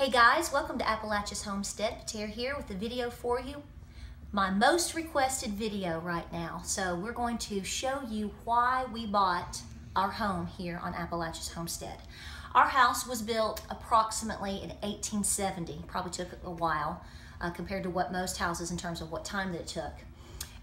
Hey guys, welcome to Appalachia's Homestead. Pater here with a video for you. My most requested video right now. So we're going to show you why we bought our home here on Appalachia's Homestead. Our house was built approximately in 1870. Probably took a while compared to what most houses in terms of what time that it took.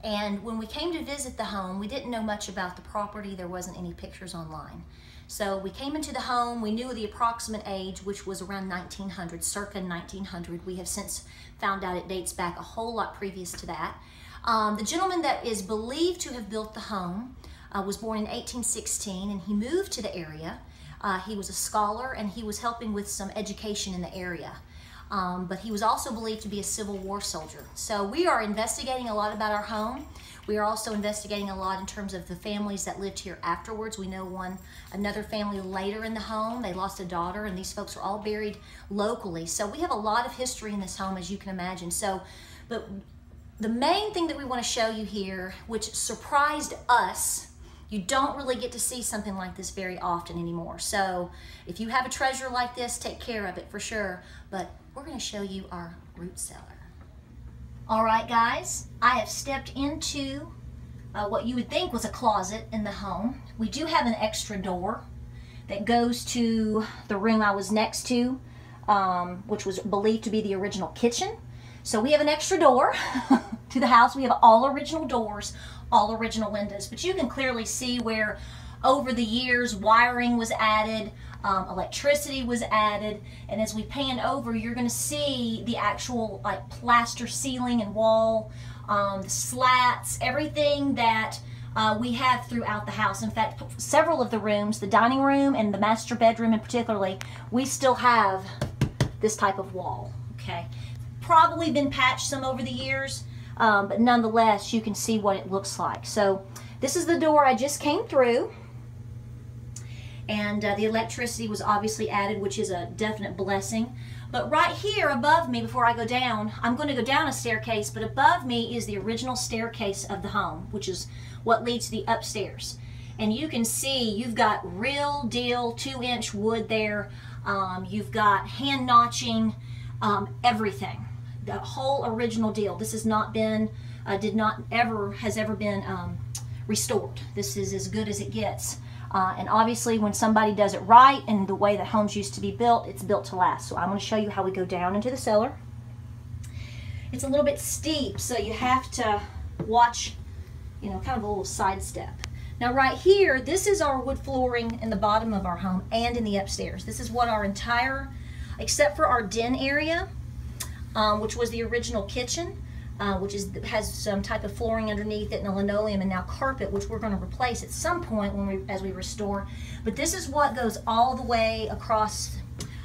And when we came to visit the home, we didn't know much about the property. There wasn't any pictures online. So we came into the home, we knew the approximate age, which was around 1900, circa 1900. We have since found out it dates back a whole lot previous to that. The gentleman that is believed to have built the home was born in 1816, and he moved to the area. He was a scholar, and he was helping with some education in the area. But he was also believed to be a Civil War soldier. So we are investigating a lot about our home. We are also investigating a lot in terms of the families that lived here afterwards. We know another family later in the home. They lost a daughter, and these folks are all buried locally. So we have a lot of history in this home, as you can imagine. But the main thing that we want to show you here, which surprised us, you don't really get to see something like this very often anymore. So if you have a treasure like this, take care of it for sure. But we're going to show you our root cellar. All right, guys, I have stepped into what you would think was a closet in the home. We do have an extra door that goes to the room I was next to, which was believed to be the original kitchen. So we have an extra door to the house. We have all original doors, all original windows, but you can clearly see where over the years wiring was added, electricity was added, and as we pan over, you're going to see the actual like plaster ceiling and wall, the slats, everything that we have throughout the house. In fact, several of the rooms, the dining room and the master bedroom in particularly, we still have this type of wall. Okay, probably been patched some over the years, but nonetheless, you can see what it looks like. So this is the door I just came through. And the electricity was obviously added, which is a definite blessing. But right here above me, before I go down, I'm going to go down a staircase, but above me is the original staircase of the home, which is what leads to the upstairs. And you can see you've got real deal 2-inch wood there. You've got hand notching, everything. The whole original deal. This has not been, has ever been restored. This is as good as it gets. And obviously when somebody does it right and the way that homes used to be built, it's built to last. So I'm going to show you how we go down into the cellar. It's a little bit steep, so you have to watch, you know, kind of a little side step. Now right here, this is our wood flooring in the bottom of our home and in the upstairs. This is what our entire, except for our den area, which was the original kitchen, which has some type of flooring underneath it and a linoleum and now carpet, which we're going to replace at some point as we restore. But this is what goes all the way across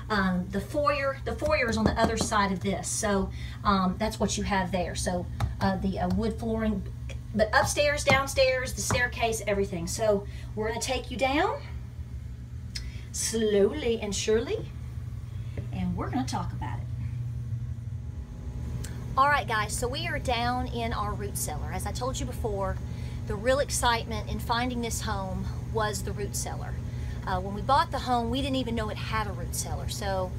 the foyer. The foyer is on the other side of this, so that's what you have there. So the wood flooring, but upstairs, downstairs, the staircase, everything. So we're going to take you down slowly and surely, and we're going to talk about it. Alright guys, so we are down in our root cellar. As I told you before, the real excitement in finding this home was the root cellar. When we bought the home, we didn't even know it had a root cellar. So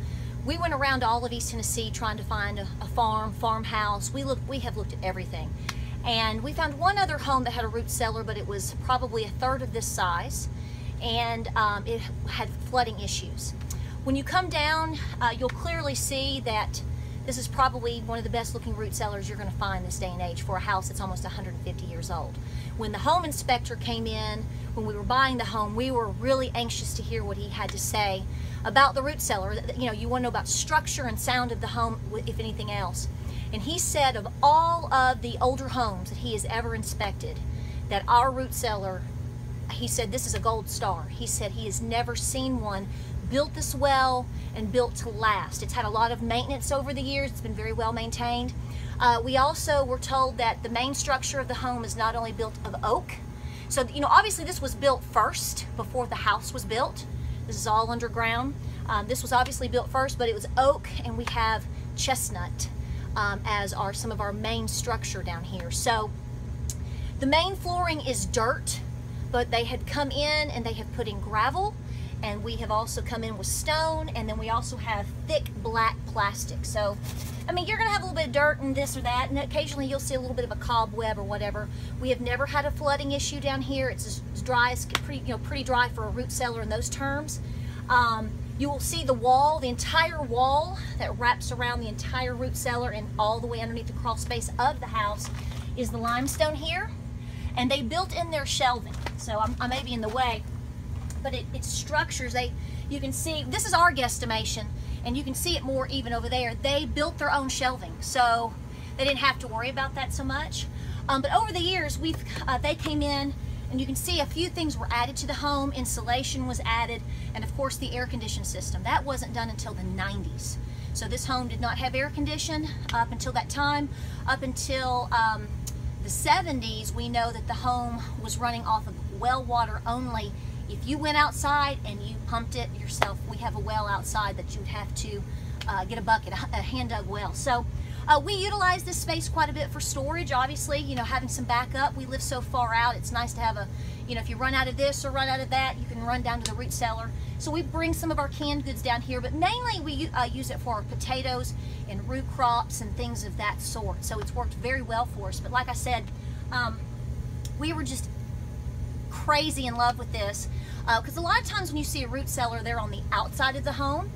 we went around all of East Tennessee trying to find a farmhouse. We have looked at everything. And we found one other home that had a root cellar, but it was probably 1/3 of this size. And it had flooding issues. When you come down, you'll clearly see that this is probably one of the best looking root cellars you're going to find this day and age for a house that's almost 150 years old. When the home inspector came in, when we were buying the home, we were really anxious to hear what he had to say about the root cellar. You know, you want to know about structure and sound of the home, if anything else. And he said of all of the older homes that he has ever inspected, that our root cellar, he said this is a gold star. He said he has never seen one built this well and built to last. It's had a lot of maintenance over the years. It's been very well maintained. We also were told that the main structure of the home is not only built of oak. So, you know, obviously this was built first before the house was built. This is all underground. This was obviously built first, but it was oak, and we have chestnut as some of our main structure down here. So the main flooring is dirt, but they had come in and they have put in gravel and we have also come in with stone, and then we also have thick black plastic. So, I mean, you're gonna have a little bit of dirt and this or that, and occasionally you'll see a little bit of a cobweb or whatever. We have never had a flooding issue down here. It's as dry as pretty dry for a root cellar in those terms. You will see the wall, the entire wall that wraps around the entire root cellar and all the way underneath the crawl space of the house is the limestone here. And they built in their shelving. So I may be in the way, but it's structures. You can see, this is our guesstimation, and you can see it more even over there. They built their own shelving, so they didn't have to worry about that so much. But over the years, they came in, and you can see a few things were added to the home. Insulation was added, and of course the air conditioning system. That wasn't done until the 90s. So this home did not have air condition up until that time. Up until the 70s, we know that the home was running off of well water only. If you went outside and you pumped it yourself, we have a well outside that you would have to get a bucket, a hand-dug well. So we utilize this space quite a bit for storage. Obviously, you know, having some backup. We live so far out, it's nice to have a, you know, if you run out of this or run out of that, you can run down to the root cellar. So we bring some of our canned goods down here, but mainly we use it for our potatoes and root crops and things of that sort. So it's worked very well for us. But like I said, we were just crazy in love with this because a lot of times when you see a root cellar, they're on the outside of the home.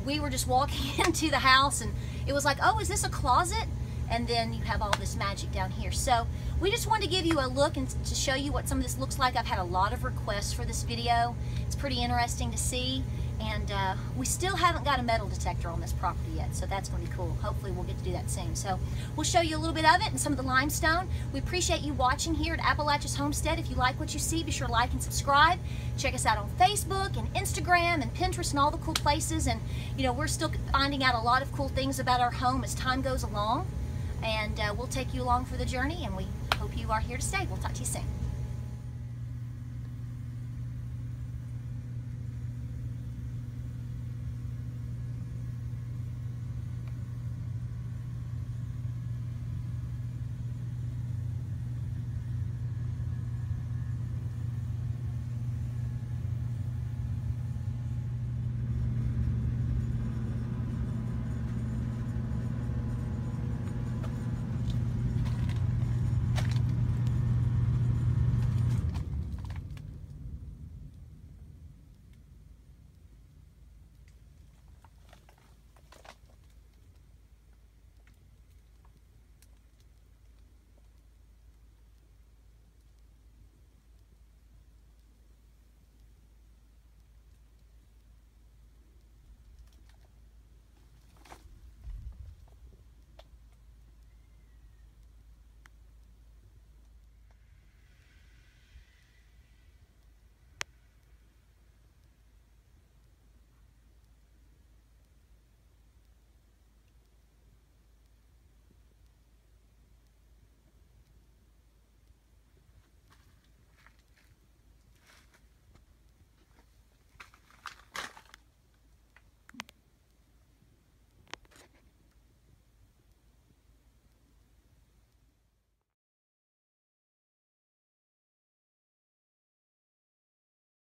We were just walking into the house and it was like, oh, is this a closet? And then you have all this magic down here. So we just wanted to give you a look and to show you what some of this looks like. I've had a lot of requests for this video. It's pretty interesting to see. And we still haven't got a metal detector on this property yet, so that's going to be cool. Hopefully we'll get to do that soon. So we'll show you a little bit of it and some of the limestone. We appreciate you watching here at Appalachia's Homestead. If you like what you see, be sure to like and subscribe. Check us out on Facebook and Instagram and Pinterest and all the cool places. And you know, we're still finding out a lot of cool things about our home as time goes along. And we'll take you along for the journey, and we hope you are here to stay. We'll talk to you soon.